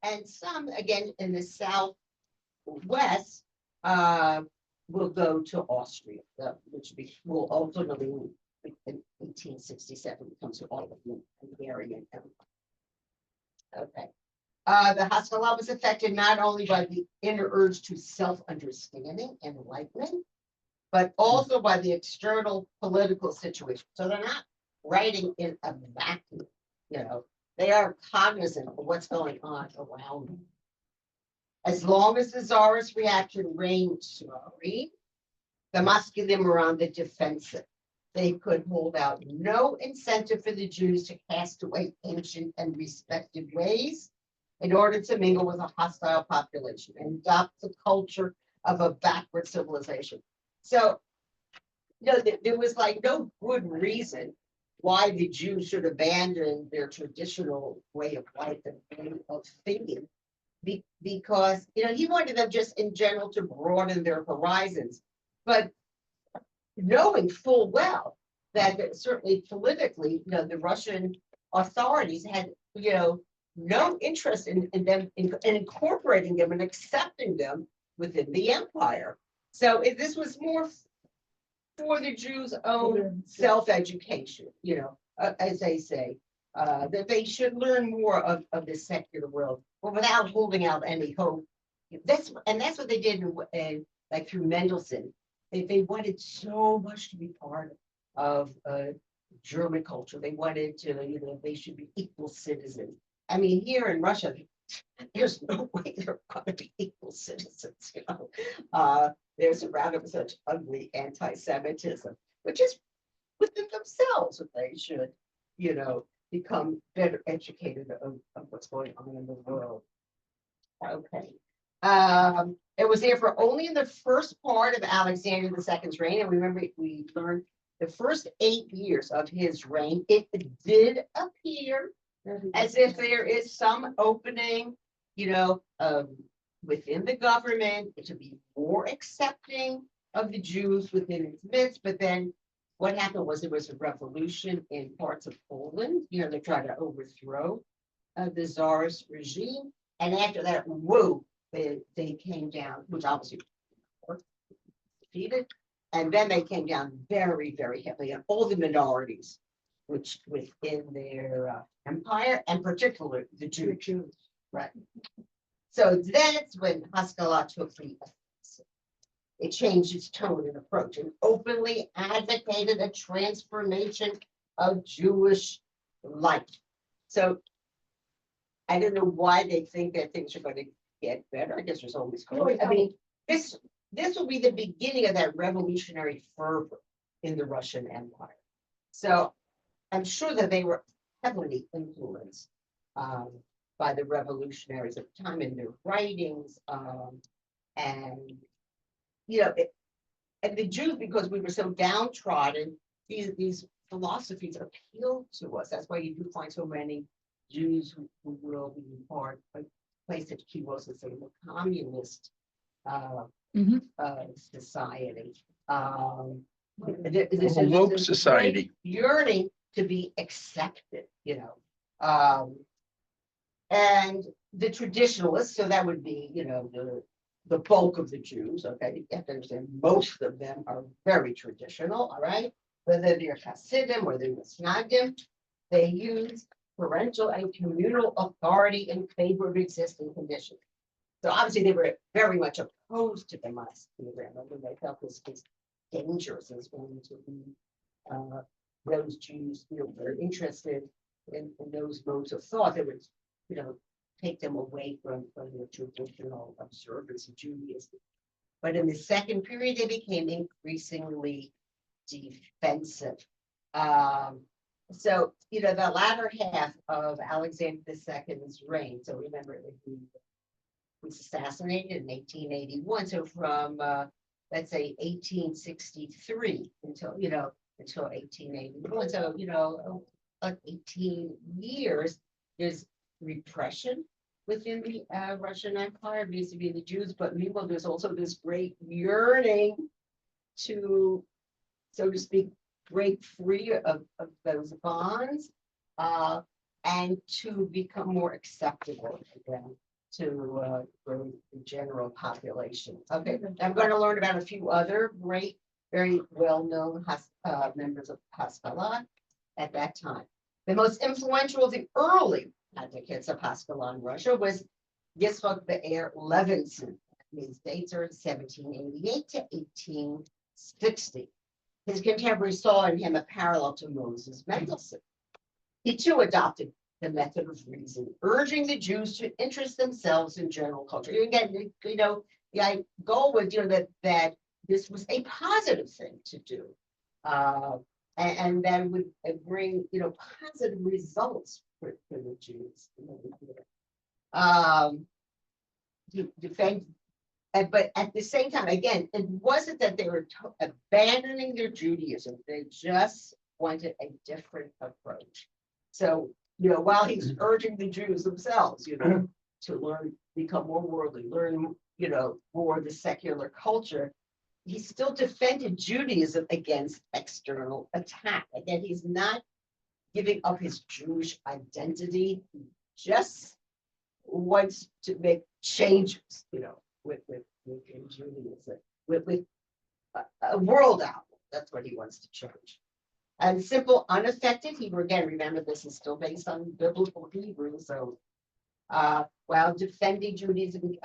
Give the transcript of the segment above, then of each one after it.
And some, again, in the southwest, uh, will go to Austria, will ultimately, in 1867, become to all of the Hungarian Empire. Okay. The Haskalah was affected not only by the inner urge to self-understanding and enlightenment, but also by the external political situation. So they're not writing in a vacuum, they are cognizant of what's going on around them. As long as the czarist reaction reigned supreme, the Muslim were on the defensive. They could hold out no incentive for the Jews to cast away ancient and respected ways in order to mingle with a hostile population and adopt the culture of a backward civilization. So, there was like no good reason why the Jews should abandon their traditional way of life and way of thinking, because he wanted them just in general to broaden their horizons, but knowing full well that certainly politically, the Russian authorities had no interest in them in incorporating them and accepting them within the empire. So this was more for the Jews' own self-education, as they say, that they should learn more of the secular world, but without holding out any hope. That's what they did like through Mendelssohn. They wanted so much to be part of German culture. They wanted to, they should be equal citizens. I mean, here in Russia, there's no way they're going to be equal citizens. They're surrounded with such ugly anti-Semitism, which is within themselves that they should, become better educated of what's going on in the world. Okay. It was there for only in the first part of Alexander II's reign, and remember we learned the first 8 years of his reign, it did appear as if there is some opening, within the government to be more accepting of the Jews within its midst. But then what happened was there was a revolution in parts of Poland. They tried to overthrow the Tsarist regime. And after that, whoa, they came down, which obviously defeated. And then they came down very, very heavily on all the minorities, which within their empire, and particularly the Jews. Right. So that's when Haskalah took the offensive. It changed its tone and approach and openly advocated a transformation of Jewish life. So I don't know why they think that things are going to get better. I guess there's always going. I mean, this will be the beginning of that revolutionary fervor in the Russian Empire. So I'm sure that they were heavily influenced by the revolutionaries at the time in their writings, and and the Jews, because we were so downtrodden, these philosophies appealed to us. That's why you do find so many Jews who will be part of place that he was, let's say, the communist society. This a woke society, yearning to be accepted, and the traditionalists. So that would be, the bulk of the Jews. Okay, you have to understand most of them are very traditional. All right, whether they're Hasidim or they're Misnagdim, they use parental and communal authority in favor of existing conditions. So obviously they were very much opposed to the monastic program. They felt this was dangerous. It was going to be those Jews, were interested in those modes of thought that would, take them away from the traditional observance of Judaism. But in the second period, they became increasingly defensive. So, the latter half of Alexander II's reign. So remember that he was assassinated in 1881. So from let's say 1863 until 1881. So like 18 years, there's repression within the Russian Empire vis-a-vis the Jews. But meanwhile, there's also this great yearning to, so to speak, break free of those bonds. and to become more acceptable again to the general population. Okay, I'm going to learn about a few other great, very well-known members of Haskalah at that time. The most influential of the early advocates of Haskalah in Russia was Yitzhak Be'er Levinson. His dates are 1788 to 1860. His contemporaries saw in him a parallel to Moses Mendelssohn. He too adopted the method of reason, urging the Jews to interest themselves in general culture. Again, the goal was, that this was a positive thing to do, and that would bring, positive results for the Jews. To defend, but at the same time, again, it wasn't that they were abandoning their Judaism; they just wanted a different approach. So, while he's urging the Jews themselves, to learn, become more worldly, learn, more of the secular culture, he still defended Judaism against external attack. Again, he's not giving up his Jewish identity. He just wants to make changes, with Judaism, with a world outlook. That's what he wants to change. And simple, unaffected Hebrew, again, remember this is still based on biblical Hebrew. So while defending Judaism,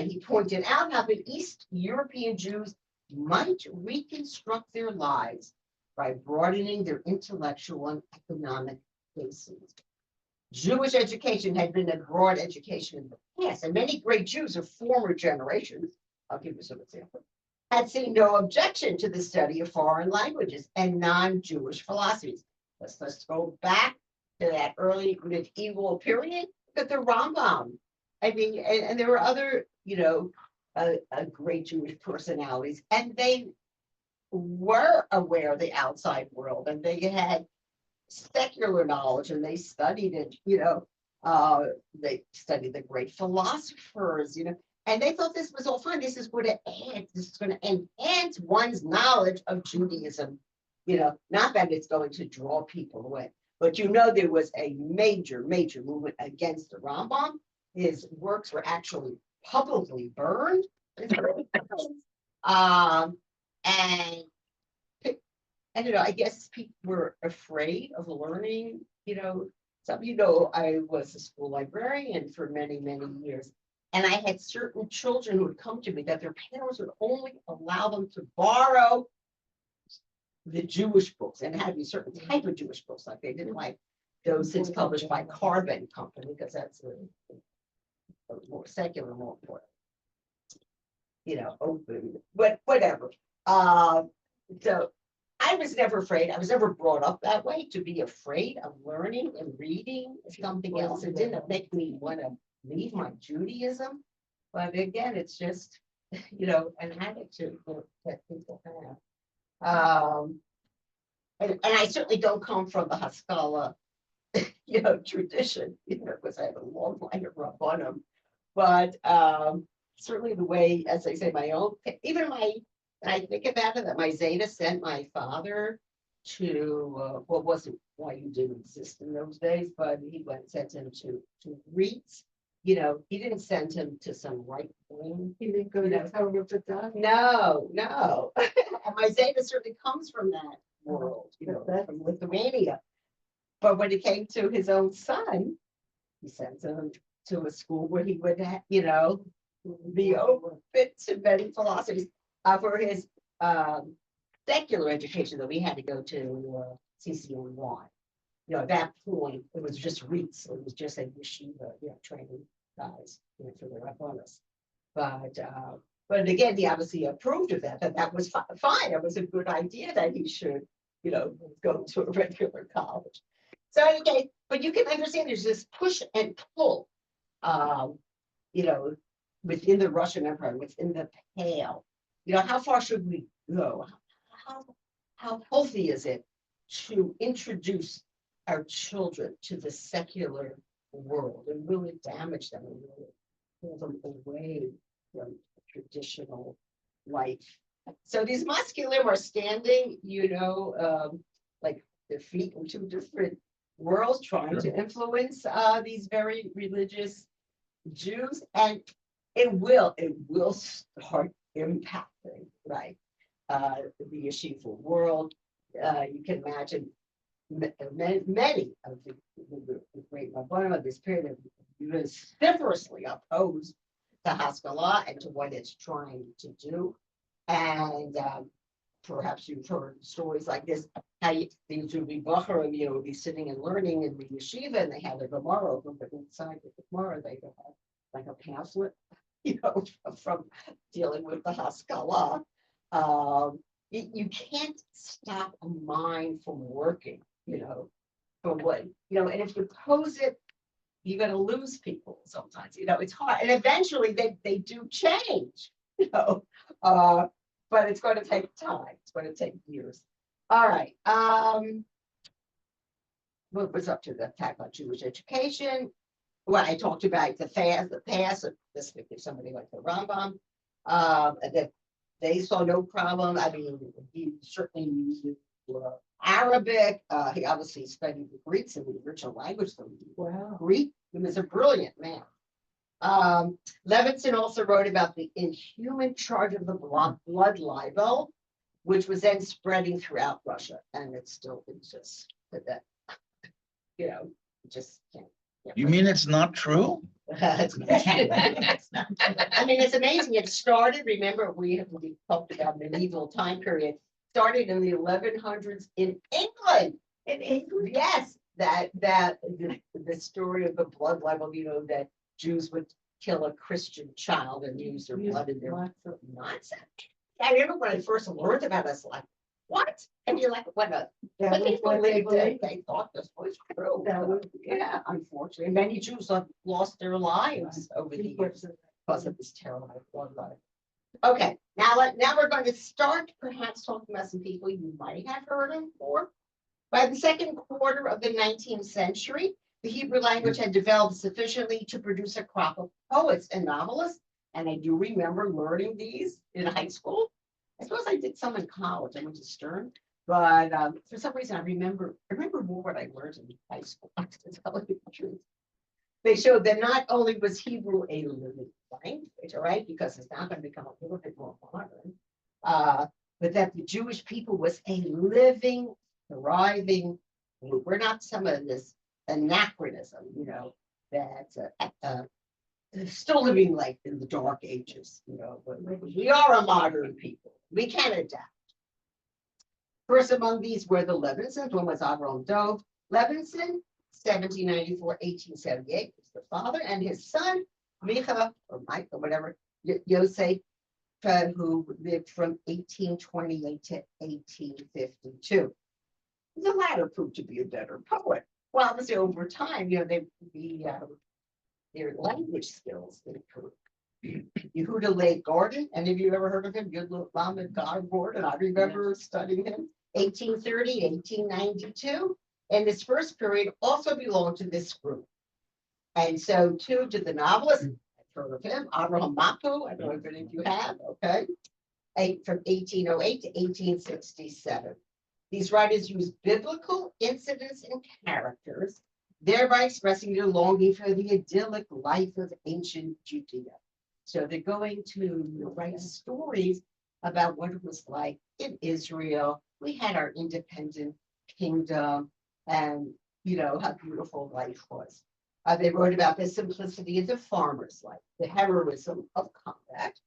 he pointed out how the East European Jews might reconstruct their lives by broadening their intellectual and economic bases. Jewish education had been a broad education in the past, and many great Jews of former generations, I'll give you some examples, had seen no objection to the study of foreign languages and non-Jewish philosophies. Let's go back to that early medieval period. Look at the Rambam. I mean, and there were other, great Jewish personalities, and they were aware of the outside world, and they had secular knowledge, and they studied it. They studied the great philosophers. And they thought this was all fine. This is going to add, this is going to enhance one's knowledge of Judaism. Not that it's going to draw people away, but there was a major, major movement against the Rambam. His works were actually publicly burned. And I guess people were afraid of learning, some I was a school librarian for many, many years. And I had certain children who would come to me that their parents would only allow them to borrow the Jewish books, and it had to be a certain type of Jewish books. Like they didn't like those things published by Carbon Company, because that's a more secular, more important, open, but whatever. So I was never afraid. I was never brought up that way to be afraid of learning and reading something else. It didn't make me want to leave my Judaism. But again, it's just, an attitude that people have. And I certainly don't come from the Haskalah, tradition, because I have a long line of Rabbanim. But certainly the way, as I say, even I think about it, that my Zeta sent my father to, wasn't why you didn't exist in those days, but he sent him to REITs. He didn't send him to some right wing. He didn't go to Torah B'Daf. No. And my Zeta certainly comes from that world, from Lithuania. But when it came to his own son, he sent him to a school where he would, be open to many philosophies. For his secular education, that we had to go to CCNY. At that point, it was just REITs. It was just a yeshiva, training guys, for the Rabbanos. But again, he obviously approved of that was fine. It was a good idea that he should, go to a regular college. So okay, but you can understand there's this push and pull, within the Russian Empire, within the Pale. How far should we go? How healthy is it to introduce our children to the secular world and really damage them and really pull them away from traditional life? So these masculine are standing, like their feet in two different world trying to influence these very religious Jews, and it will start impacting, right, the yeshiva world. You can imagine many of the great Rabbanim of this period have vociferously opposed to Haskalah and to what it's trying to do. And perhaps you've heard stories like this, how these would be Bacharim, would be sitting and learning in the yeshiva, and they have a Gemara open, but inside the Gemara, they have like a pamphlet, from dealing with the Haskalah. You can't stop a mind from working, for what, and if you pose it, you're going to lose people sometimes, it's hard. And eventually they do change, but it's going to take time. It's going to take years. All right. What was up to the attack on Jewish education? Well, I talked about the past, this would be somebody like the Rambam, that they saw no problem. I mean, he certainly used Arabic. He obviously studied the Greeks and the original language. So Greek. He was a brilliant man. Levinson also wrote about the inhuman charge of the blood libel, which was then spreading throughout Russia, and it still exists. But that, just can't. You mean it's not true? I mean, it's amazing. It started, remember, we talked about medieval time period, started in the 1100s in England. In England? Yes, that the story of the blood libel, that Jews would kill a Christian child and use their blood in their nonsense. I remember when I first learned about this, like, what? And you're like, what people they thought this was true. Yeah, unfortunately. Many Jews have lost their lives over the years because of this terrible blood libel. Okay, now we're going to start perhaps talking about some people you might have heard of before. By the second quarter of the 19th century, the Hebrew language had developed sufficiently to produce a crop of poets and novelists. And I do remember learning these in high school. I suppose I did some in college. I went to Stern, but for some reason I remember more what I learned in high school. To tell you the truth, they showed that not only was Hebrew a living language, all right, because it's now going to become a little bit more modern, but that the Jewish people was a living, thriving group. We're not some of this anachronism, that's still living like in the dark ages, but we are a modern people. We can adapt. First among these were the Levinsons. One was Avraham Dov Levinson, 1794-1878, was the father, and his son, Micha, or Mike, or whatever, Yosef, who lived from 1828 to 1852. The latter proved to be a better poet. Well, obviously, over time, their language skills improved. Yehuda Leib Gordon, any of you ever heard of him? Yehuda Leib Gordon, I remember studying him, 1830, 1892. And this first period also belonged to this group. And so too did the novelist, I've heard of him, Avraham Mapu, I don't know if any of you have, okay, from 1808 to 1867. These writers use biblical incidents and characters, thereby expressing their longing for the idyllic life of ancient Judea. So they're going to write stories about what it was like in Israel. We had our independent kingdom and, how beautiful life was. They wrote about the simplicity of the farmer's life, the heroism of combat,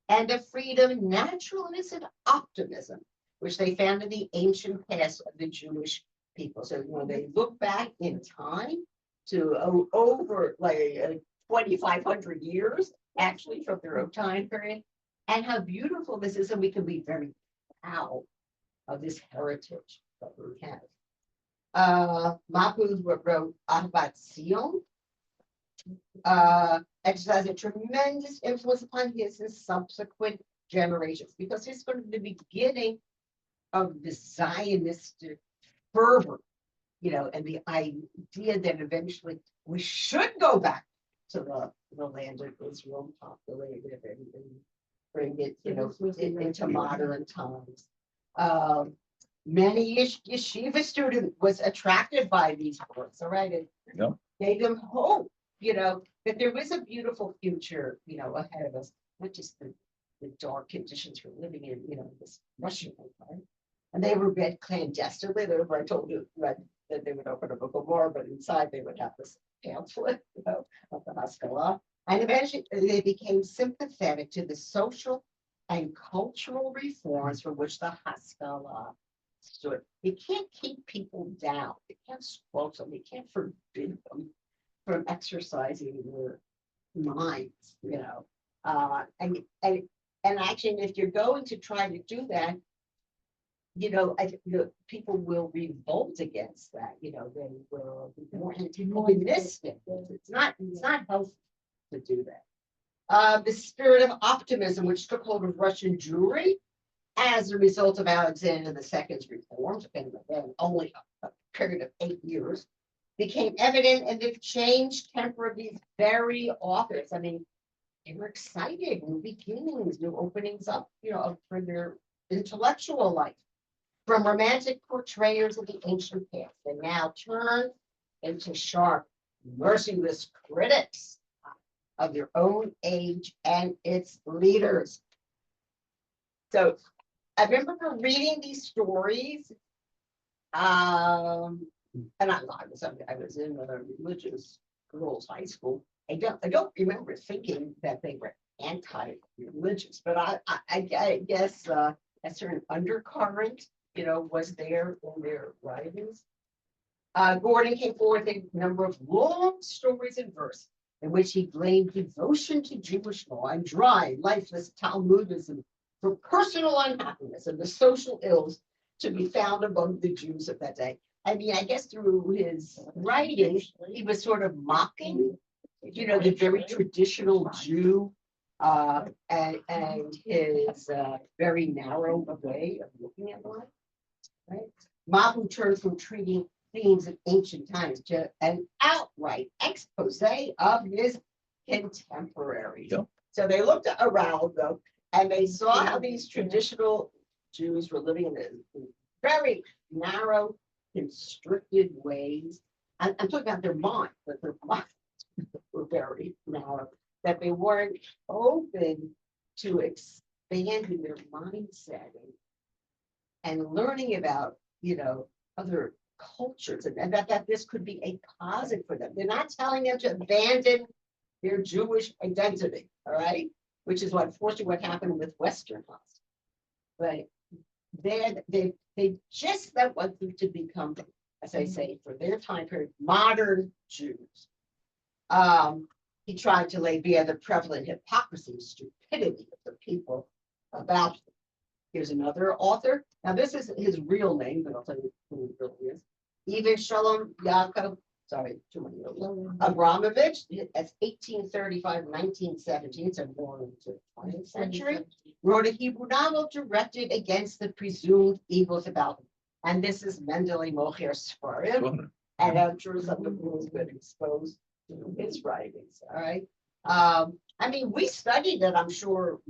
and the freedom, naturalness, and optimism, which they found in the ancient past of the Jewish people. So when they look back in time to over like 2,500 years, actually from their own time period, and how beautiful this is, and we can be very proud of this heritage that we have. Mapu wrote Ahbat Sion, exercised a tremendous influence upon his and subsequent generations, because he's sort of the beginning of the Zionistic fervor, and the idea that eventually we should go back to the land of Israel, populate it and bring it, into modern times. Many yeshiva student was attracted by these works, all right? It Yep. gave them hope, that there was a beautiful future, ahead of us, not just the dark conditions we're living in, this Russian empire. And they were read clandestinely. They were, I told you, read that they would open a book of war, but inside they would have this pamphlet, of the Haskalah. And eventually they became sympathetic to the social and cultural reforms for which the Haskalah stood. You can't keep people down. You can't squelch them. You can't forbid them from exercising their minds, and actually, if you're going to try to do that, people will revolt against that. They will be more antagonistic. It's not healthy to do that. The spirit of optimism, which took hold of Russian Jewry as a result of Alexander II's reforms, and then only a period of 8 years, became evident in the changed temper of these very authors. I mean, they were excited, new beginnings, new openings up, for their intellectual life. From romantic portrayers of the ancient past, they now turn into sharp, merciless critics of their own age and its leaders. So I remember reading these stories, and I was in a religious girls' high school. I don't remember thinking that they were anti-religious, but I guess a certain undercurrent, was there in their writings. Gordon came forward with a number of long stories in verse in which he blamed devotion to Jewish law and dry, lifeless Talmudism for personal unhappiness and the social ills to be found among the Jews of that day. I mean, I guess through his writings, he was sort of mocking, the very traditional Jew, and his very narrow way of looking at life. Right? Mabu turned from treating themes of ancient times to an outright expose of his contemporaries. Yep. So they looked around them and they saw how these traditional Jews were living in very narrow, constricted ways. I'm talking about their mind, but their minds were very narrow, that they weren't open to expanding their mindset and learning about, other cultures, and that this could be a positive for them. They're not telling them to abandon their Jewish identity, all right? Which is unfortunately what happened with Western hospitals. But they just want them to become, as I say, for their time period, modern Jews. He tried to lay bare the prevalent hypocrisy and stupidity of the people about them. Here's another author. Now, this is his real name, but I'll tell you who he really is. Even Shalom Yaakov, sorry, too many Abramovich, that's 1835, 1917, so more into the 20th century, wrote a Hebrew novel directed against the presumed evils about him. And this is Mendele Mocher Sfarim, and I'm sure some of you have been exposed to his writings, all right? I mean, we studied it, I'm sure,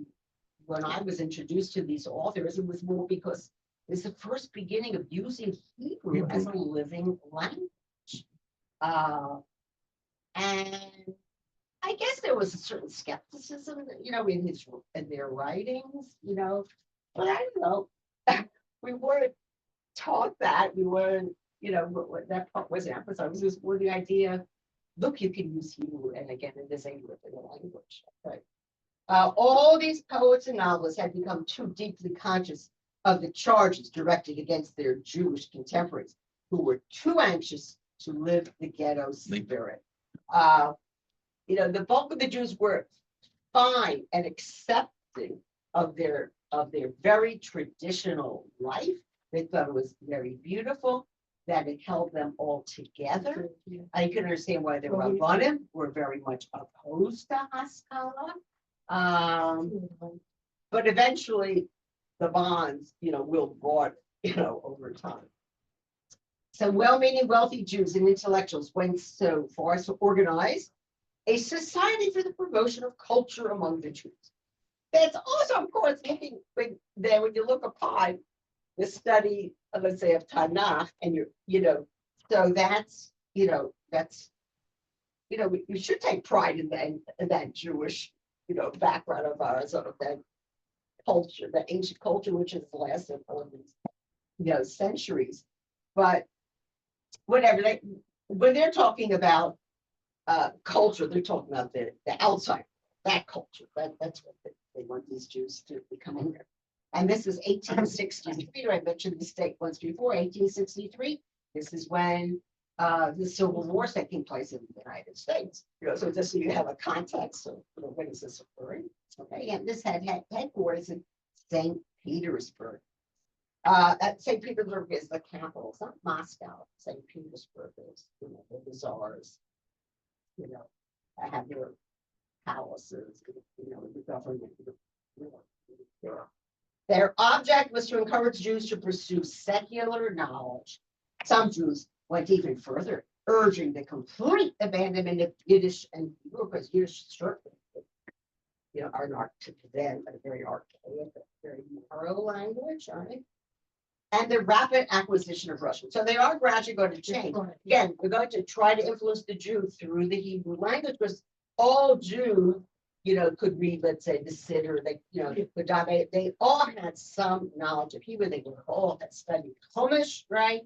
when I was introduced to these authors, it was more because it's the first beginning of using Hebrew as a living language. And I guess there was a certain skepticism, in their writings, but I don't know. We weren't taught that. We weren't, that part wasn't emphasized. It was more the idea, look, you can use Hebrew, and again, it is a living language, right? All these poets and novelists had become too deeply conscious of the charges directed against their Jewish contemporaries, who were too anxious to live the ghetto spirit. The bulk of the Jews were fine and accepting of their very traditional life. They thought it was very beautiful, that it held them all together. I can understand why the Rabbanim were very much opposed to Haskalah. But eventually the bonds, will broaden, over time. Some well-meaning wealthy Jews and intellectuals went so far as to organize a society for the promotion of culture among the Jews. That's also, of course, when you look upon the study let's say of Tanakh, and so we should take pride in that Jewish, background of ours, of that culture, that ancient culture, which has lasted for these, centuries. But whatever when they're talking about culture, they're talking about the outside, that culture. That's what they want these Jews to become aware. And this is 1863. I mentioned the state once before, 1863. This is when the Civil War taking place in the United States. So just so you have a context of when is this occurring. Okay, and this had headquarters in St. Petersburg. St. Petersburg is the capital. It's not Moscow. St. Petersburg is, the czars, have their palaces, the government. Their object was to encourage Jews to pursue secular knowledge. Some Jews went even further, urging the complete abandonment of Yiddish and Hebrew, because Yiddish certainly, are not to them a very archaic, very narrow language, right? And the rapid acquisition of Russian. So they are gradually going to change. Again, we're going to try to influence the Jew through the Hebrew language, because all Jews, could read, let's say, the Siddur, they all had some knowledge of Hebrew. They all had studied Chumash, right?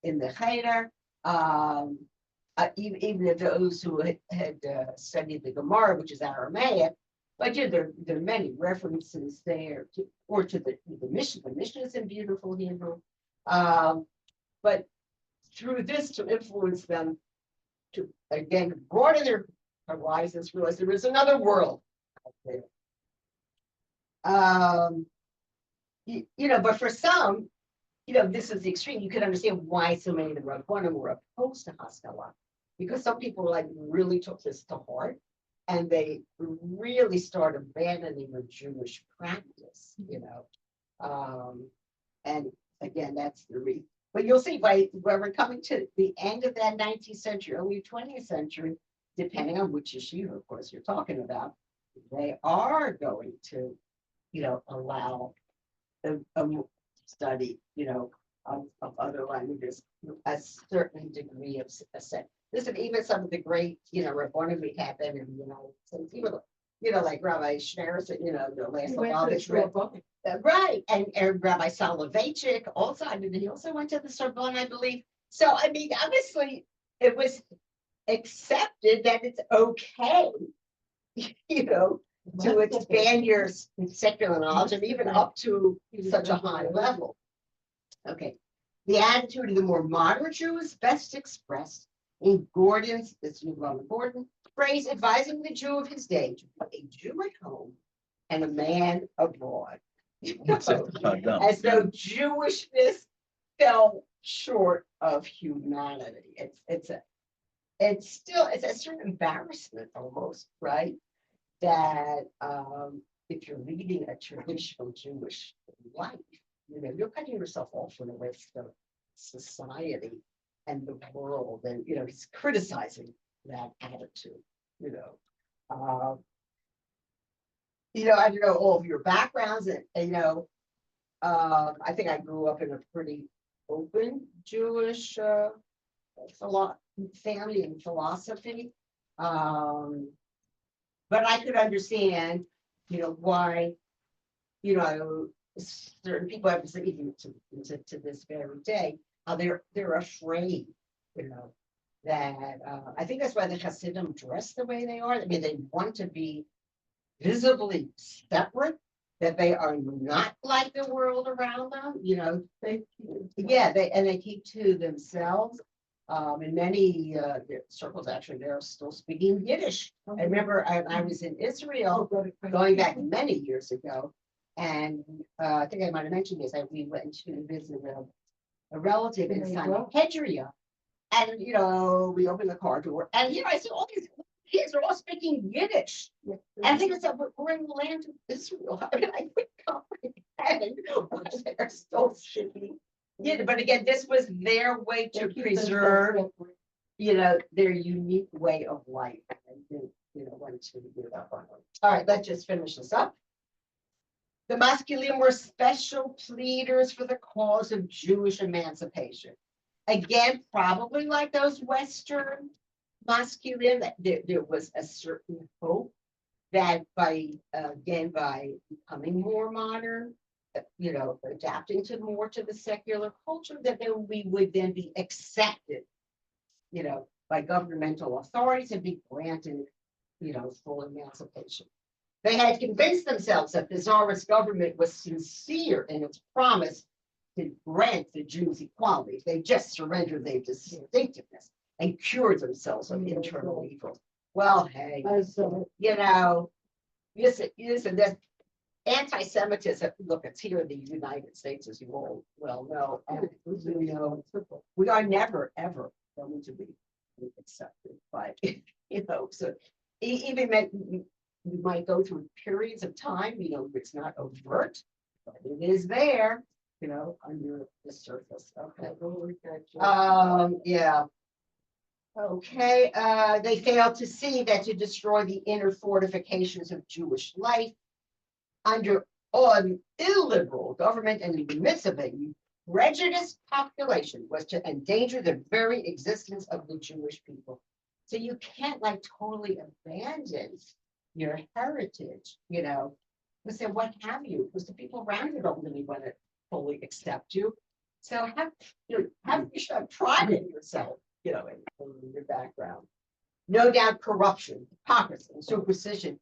In the Cheder. Even those who had studied the Gemara, which is Aramaic. But there are many references there to the Mishnah. The Mishnah is in beautiful Hebrew. But through this, to influence them to, again, broaden their horizons, realize there is another world out there. But for some, this is the extreme. You can understand why so many of the Rabbanim were opposed to Haskalah, because some people really took this to heart, and they really started abandoning the Jewish practice, and again, that's the reason. But you'll see when we're coming to the end of that 19th century, early 20th century, depending on which yeshiva, of course, you're talking about, they are going to, allow a study, of other languages, a certain degree of assent. Listen, even some of the great, Rabbanim we have in the United States, even, like Rabbi Schneerson, the last Lubavitch, right, and Rabbi Soloveitchik also, he also went to the Sorbonne, I believe. So, obviously, it was accepted that it's okay, to expand your secular knowledge, and even up to such a high level. Okay, the attitude of the more moderate Jew is best expressed in Gordon's, this is Gordon, phrase advising the Jew of his day to be a Jew at home and a man abroad. As though Jewishness fell short of humanity. It's a certain embarrassment almost, right? That if you're leading a traditional Jewish life, you're cutting yourself off from the rest of society and the world, and he's criticizing that attitude. I don't know all of your backgrounds, and I think I grew up in a pretty open Jewish family and philosophy. But I could understand, why, certain people have to even to this very day, how they're afraid, that I think that's why the Hasidim dress the way they are. They want to be visibly separate, that they are not like the world around them, they keep to themselves. In many circles, actually, they're still speaking Yiddish. I remember I was in Israel going back many years ago, and I think I might have mentioned this. We went to visit a relative in Sanhedria, and we opened the car door, and I said, all these kids are all speaking Yiddish. And I think it's that we're in the land of Israel. I couldn't comprehend why they're still speaking. Yeah, but again, this was their way to preserve, their unique way of life, and wanted to give up on them. All right, let's just finish this up. The masculine were special pleaders for the cause of Jewish emancipation. Again, probably like those Western masculine, that there was a certain hope that by becoming more modern, adapting to the secular culture, that then we would then be accepted, by governmental authorities and be granted, full emancipation. They had convinced themselves that the Tsarist government was sincere in its promise to grant the Jews equality. They just surrendered their distinctiveness and cured themselves of internal evil. Well, hey, listen, there's anti-Semitism. Look, it's here in the United States, as you all well know. And we are never, ever going to be accepted by, so even you might go through periods of time, it's not overt, but it is there, under the surface. Okay. Yeah. Okay. They failed to see that to destroy the inner fortifications of Jewish life under an illiberal government and in the midst of a prejudiced population was to endanger the very existence of the Jewish people. So you can't totally abandon your heritage, say, what have you? Because the people around you don't really want to fully accept you. So you should have pride in yourself, in your background. No doubt corruption, hypocrisy, and superstition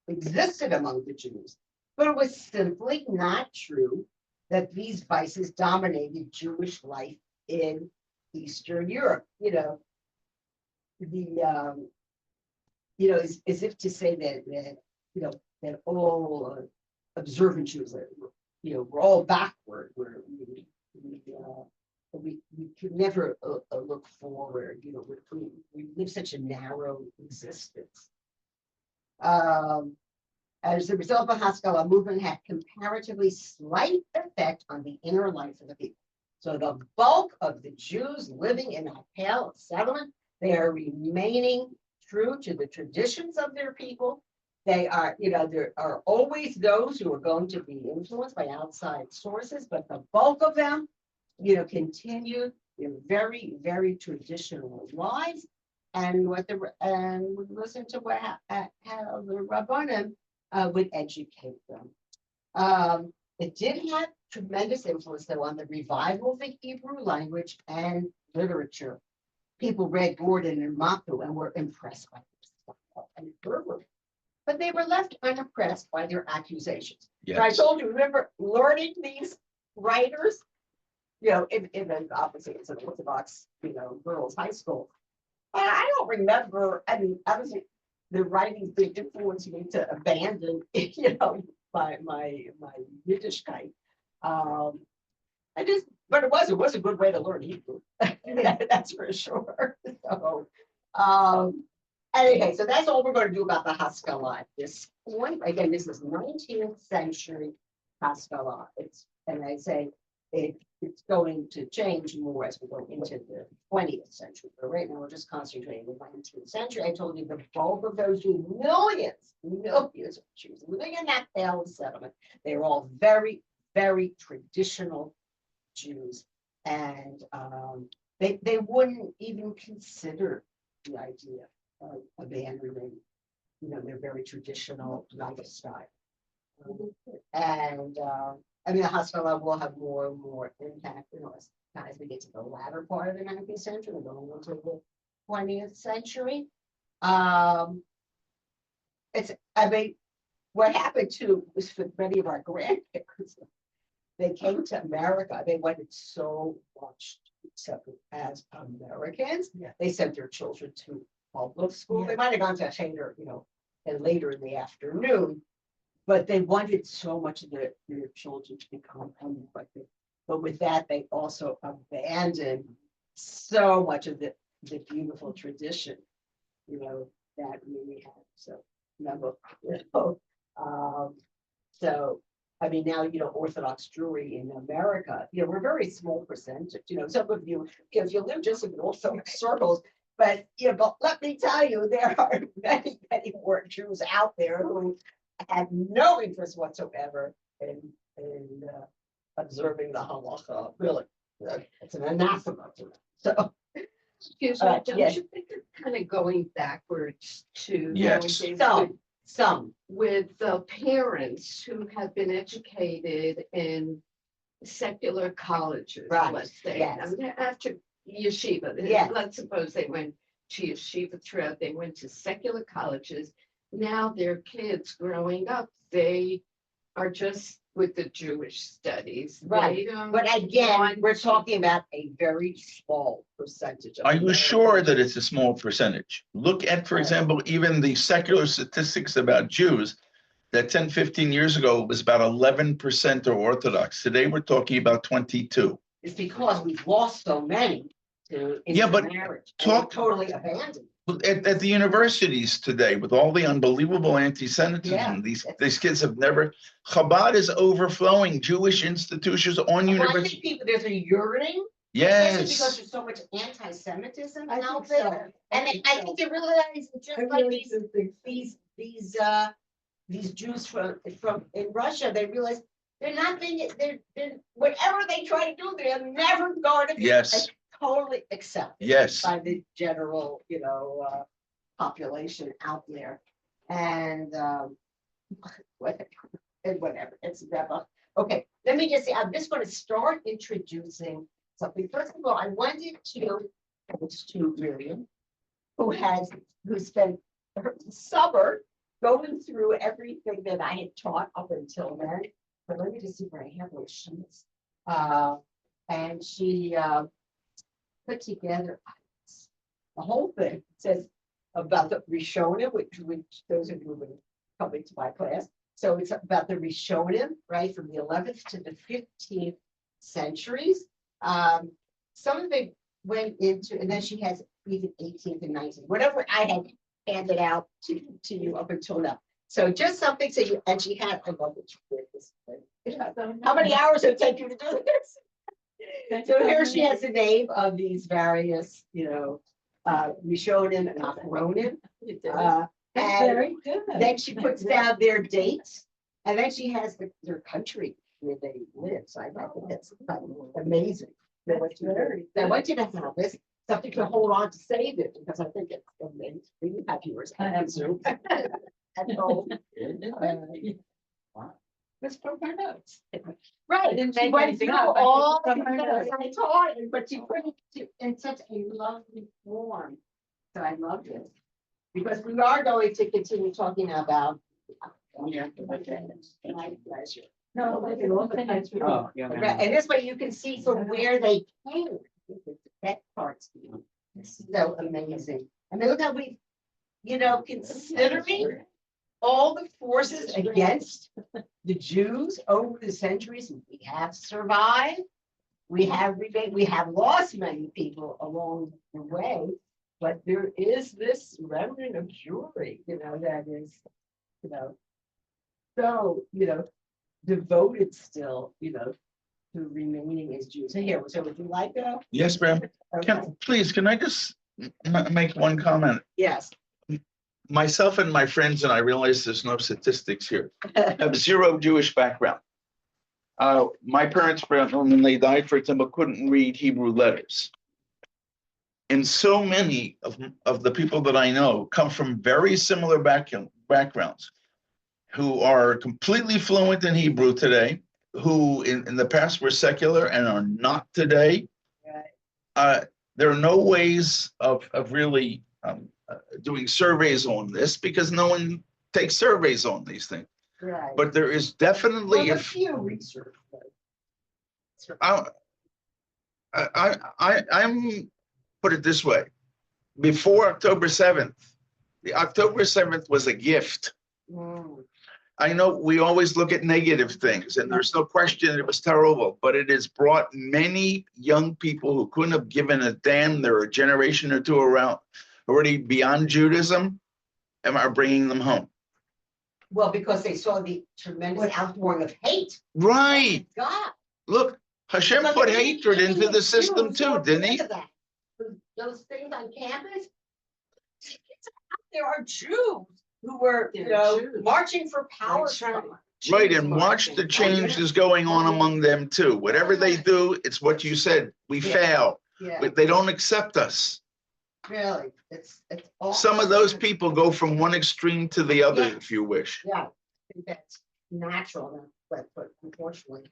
existed among the Jews, but it was simply not true that these vices dominated Jewish life in Eastern Europe. As if to say that all observant Jews, we're all backward, where we could never look forward. We live such a narrow existence. As a result of the Haskalah movement had comparatively slight effect on the inner life of the people. So the bulk of the Jews living in a Pale settlement, they are remaining true to the traditions of their people. They are, there are always those who are going to be influenced by outside sources, but the bulk of them, continue their very, very traditional lives. And we listen to how the Rabbanim would educate them. It did have tremendous influence, though, on the revival of the Hebrew language and literature. People read Gordon and Mapu and were impressed by their style and fervor, but they were left unimpressed by their accusations. Yes. So I told you, remember learning these writers, in the opposite, it's an Orthodox, girls' high school. And I don't remember, obviously, the writings did influence me to abandon, my Yiddishkeit. But it was a good way to learn Hebrew. That's for sure. So, anyway, so that's all we're going to do about the Haskalah at this point. Again, this is 19th century Haskalah. It's going to change more as we go into the 20th century. But right now, we're just concentrating on the 19th century. I told you the bulk of those Jews, millions of Jews living in that Pale settlement, they were all very, very traditional Jews, and they wouldn't even consider the idea of abandoning, their very traditional lifestyle. And the Haskalah will have more and more impact, as we get to the latter part of the 19th century, we're going into the 20th century. What happened too was for many of our grandparents. They came to America. They wanted so much to be accepted as Americans. Yeah. They sent their children to public school. Yeah. They might have gone to Cheder, and later in the afternoon, but they wanted so much of their children to become American. But with that, they also abandoned so much of the beautiful tradition, that we have. So remember, now, Orthodox Jewry in America, we're a very small percentage. Some of you, if you live just in Orthodox circles, but let me tell you, there are many, many more Jews out there who have no interest whatsoever in observing the halacha, really. It's an anathema to them. So, Excuse me, yes. don't you think they're kind of going backwards to Yes. nowadays some, with parents who have been educated in secular colleges, Right, let's say, yes. I mean, after yeshiva, Yes. let's suppose they went to yeshiva throughout, they went to secular colleges. Now their kids growing up, they are just with the Jewish studies. Right, They don't but again, want we're to- talking about a very small percentage. Of Are you Americans. sure that it's a small percentage? Look at, for Right. example, even the secular statistics about Jews, that 10, 15 years ago was about 11% are Orthodox. Today, we're talking about 22. It's because we've lost so many to Yeah, but intermarriage. talk- Totally abandoned. At the universities today, with all the unbelievable anti-Semitism, Yeah. these kids have never, Chabad is overflowing Jewish institutions on Well, I university. think people, there's a yearning, especially because Yes, there's so much anti-Semitism I out think so. there. And I think they realize just like these Jews from in Russia, they realize they're not being, they're whatever they try to do, they're never going to be yes, totally accepted yes. by the general, population out there. And whatever, it's never. Okay, let me just say, I'm just going to start introducing something. First of all, I wanted to thanks to Miriam, who spent her summer going through everything that I had taught up until then. But let me just see where I have those sheets. And she put together the whole thing. It says about the Rishonim, which those of you who have been coming to my class. So it's about the Rishonim, right, from the 11th to the 15th centuries. Some of it went into, and then she has even 18th and 19th, whatever I had handed out to you up until now. So just something to you, and she had, I love that you did this thing. How many hours did it take you to do this? So here she has the name of these various, Rishonim and Achronim. And good. then she puts down their dates, and then she has their country where they live. So I think that's amazing. I want you to have this, something to hold on to save it, because I think it's amazing. You have yours. I have Zoom. At home. Let's put my notes. Right, I didn't she make went anything through up. I all just the put my things notes. I taught, but she put it in such a lovely form. So I love this. Because we are going to continue talking about. My pleasure. No, Look at all the countries. Oh, yeah. Right, and this way you can see from where they came. That part's so amazing. I mean, look how we, considering all the forces against the Jews over the centuries, we have survived. We have lost many people along the way, but there is this remnant of Jewry, that is, so, devoted still, to remaining as Jews. So here, so would you like to? Yes, ma'am. Okay. Can I just make one comment? Yes. Myself and my friends, and I realize there's no statistics here, have zero Jewish background. My parents, when they died, for example, couldn't read Hebrew letters. And so many of the people that I know come from very similar backgrounds, who are completely fluent in Hebrew today, who in the past were secular and are not today. Right. There are no ways of really doing surveys on this, because no one takes surveys on these things. Right. But there is definitely, Well, a if few research. I'm put it this way, before October 7th, the October 7th was a gift. I know we always look at negative things, and there's no question it was terrible, but it has brought many young people who couldn't have given a damn, they're a generation or two around already beyond Judaism, and are bringing them home. Well, because they saw the tremendous outpouring of hate. Right. God. Look, Hashem But put the hatred into Jews the system don't too, didn't he? look at that. Those things on campus. There are Jews who were, They're Jews. marching for That's right. Palestine, Right, Choose and one watch thing. the changes going on among them too. Whatever they do, it's what you said, we Yeah. fail. Yeah, They don't accept us. really, it's all. Some of those people go from one extreme to the other, Yeah. if you wish. Yeah, I think that's natural, but unfortunately.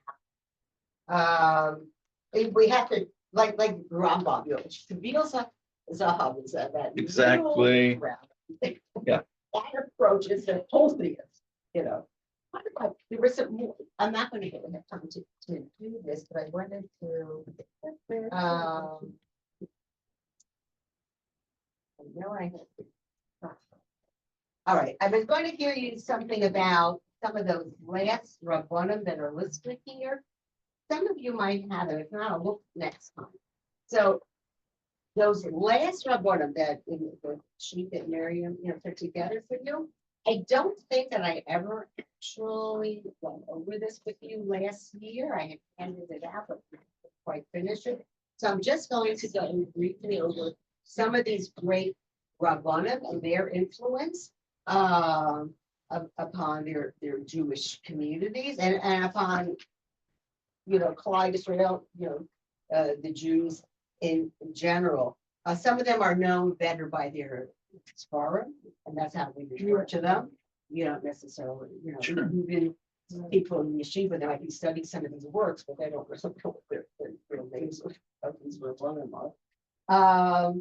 We have to, like Rambam, you know, Shvil Zahav is that. Exactly. middle ground. Yeah. That approach is the healthiest, you know. What about, there was some more, I'm not gonna get enough time to do this, but I wanted to, I know I have. All right, I was going to hear you something about some of those last rabbanim that are listed here. Some of you might have it, if not, I'll look next time. So those last rabbanim that in the sheet that Miriam, you know, put together for you, I don't think that I ever actually went over this with you last year. I had handed it out, but didn't quite finish it. So I'm just going to go briefly over some of these great rabbanim and their influence upon their Jewish communities and upon, you know, Collide Israel, you know, the Jews in general. Some of them are known better by their Sfarim, and that's how we refer to them. You don't necessarily, you know, Sure. even people in yeshiva, they might be studying some of these works, but they don't know what their real names of these were are.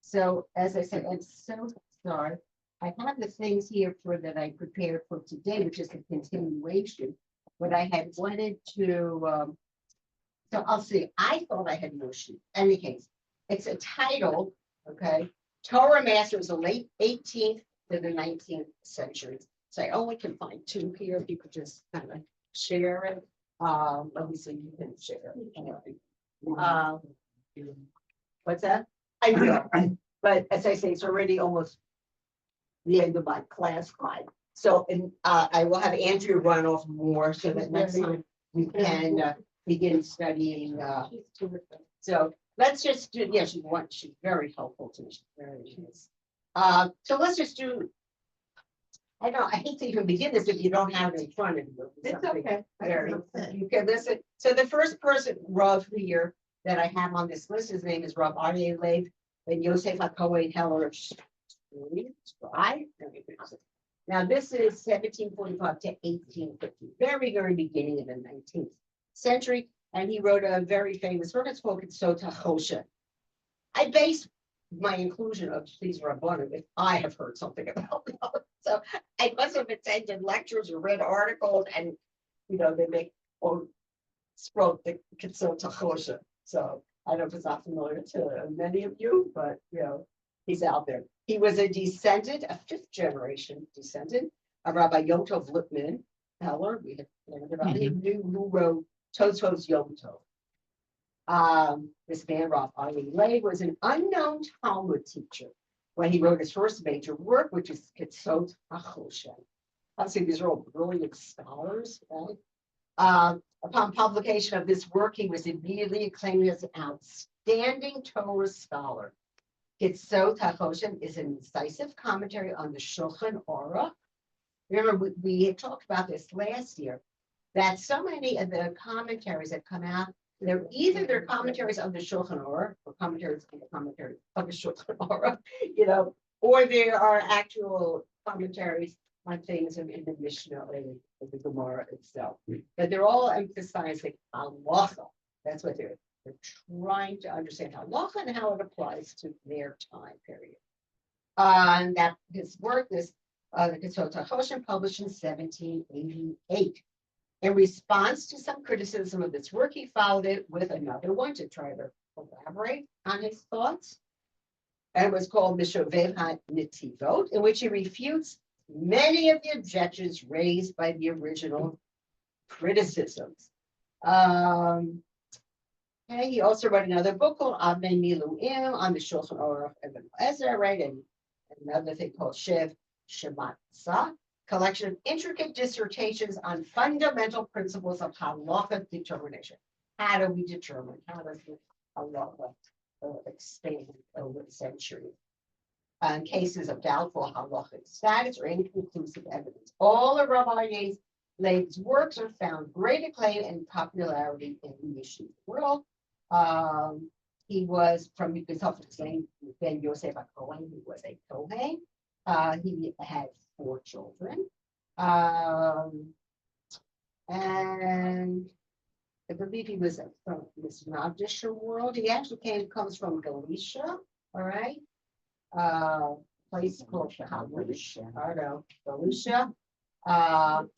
So as I said, I'm so sorry. I have the things here for that I prepared for today, which is a continuation. But I had wanted to, so I'll see. I thought I had no sheet. In any case, it's a title, okay? Torah Masters, the late 18th to the 19th century. So I only can find two here. If you could just kind of share it. Let me see. You can share it. What's that? I will. But as I say, it's already almost the end of my class time. So, and I will have Andrew run off more so that next time we can begin studying. So let's just do, yeah, she's very helpful to me. She's very nice. So let's just do, I hate to even begin this if you don't have it in front of you. It's okay. You can listen. So the first person, Rav here, that I have on this list, his name is Rav Aryeh Leib Ben Yosef HaKohen Heller. Now, this is 1745 to 1850, very, very beginning of the 19th century. And he wrote a very famous work. It's called Sota Choshen. I base my inclusion of these rabbanim if I have heard something about them. So I must have attended lectures or read articles, and you know they make or wrote the Sota Choshen. So I don't know if it's not familiar to many of you, but you know he's out there. He was a descendant, a fifth generation descendant of Rabbi Yom Lipman Heller. We have learned about him, who wrote Tosfos Yom Tov. This man, Rav Aryeh Leib, was an unknown Talmud teacher when he wrote his first major work, which is Ketzot HaChoshen. Obviously, these are all brilliant scholars, right? Upon publication of this work, he was immediately acclaimed as an outstanding Torah scholar. Ketzot HaChoshen is an incisive commentary on the Shulchan Aruch. Remember, we had talked about this last year, that so many of the commentaries that come out, they're either commentaries on the Shulchan Aruch or commentaries on the commentary of the Shulchan Aruch, you know, or there are actual commentaries on things in the Mishnah or the Gemara itself. But they're all emphasizing halacha. That's what they're trying to understand halacha and how it applies to their time period. And that his work is the Ketzot HaChoshen, published in 1788. In response to some criticism of this work, he followed it with another one to try to elaborate on his thoughts. And it was called Mishoveh HaNetivot, in which he refutes many of the objections raised by the original criticisms. Okay, he also wrote another book called Avnei Miluim on the Shulchan Aruch Ibn Ezra, right? And another thing called Shev Shematzah, collection of intricate dissertations on fundamental principles of halacha determination. How do we determine? How does halacha expand over the centuries? In cases of doubtful halachic status or inconclusive evidence. All of Rav Aryeh's Lane's works are found great acclaim and popularity in the Yeshiva world. He was from, you can tell from his name, Ben Yosef Cohen, he was a Kohen. He had 4 children. And I believe he was from this Nordischer world. He actually comes from Galicia, all right? Place called Galicia, I don't know, Galicia. But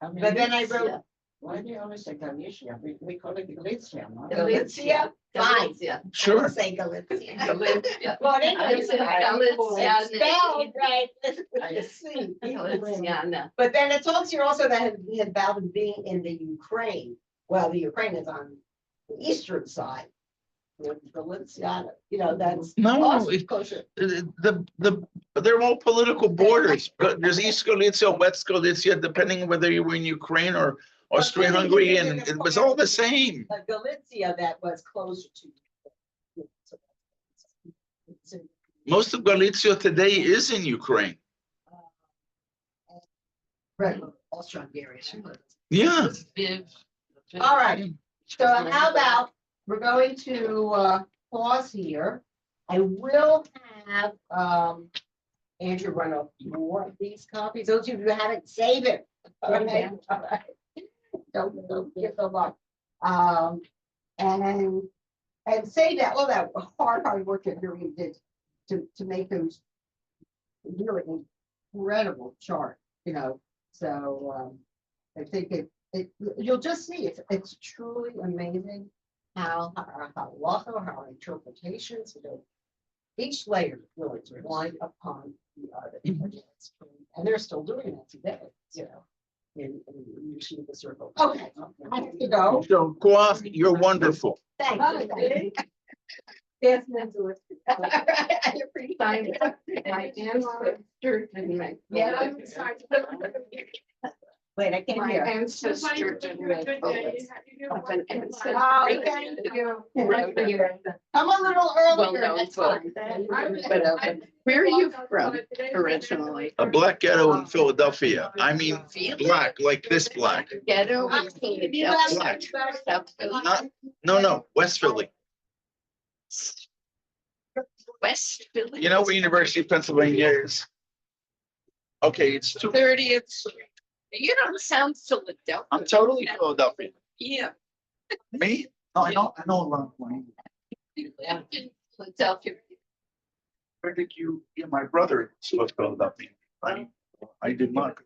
then I wrote Why do you always say Galicia? We call it Galicia, no? Galicia. Fine. Yeah. Sure. Say Galicia. Galicia. Well, I anyway, said it's spelled right. Galicia. But then it talks here also that he had vowed of being in the Ukraine. Well, the Ukraine is on the eastern side. Galicia, that's. No, also it- kosher. they're all political borders. But there's East Galicia, West Galicia, depending whether you were in Ukraine or Austria-Hungary, and it was all the same. Galicia that was closer to. Most of Galicia today is in Ukraine. Right, Austria-Hungary. Yeah. All right, so how about, we're going to pause here. I will have Andrew run up more of these copies. Those of you who haven't, save it. Okay? All right. Don't give them up. And say that all that hard work that Miriam did to make those really incredible chart, So I think you'll just see it's truly amazing how our halacha, how our interpretations, each layer really is relied upon the other. And they're still doing that today, in the circle. Okay, I have to go. So, Koaf, you're wonderful. Thank you. Yes, mentally. I appreciate it. My ancestor didn't make. Yeah, I'm sorry. Wait, I can't My hear. ancestor didn't make bullets. Of an ancestor. Oh, thank you. Wrote here. Come a little Well, earlier, no, that's but- fine. But where are you from originally? A black ghetto in Philadelphia. I mean, black, like this black. Ghetto in Philadelphia. Black. South Philly. No, West Philly. West Philly. You know where University of Pennsylvania is? Okay, it's 30th Street. You don't sound Philadelphia. I'm totally Philadelphia. Yeah. Me? No, I know a lot of money. You lived in Philadelphia. Where did my brother was Philadelphia. I did not.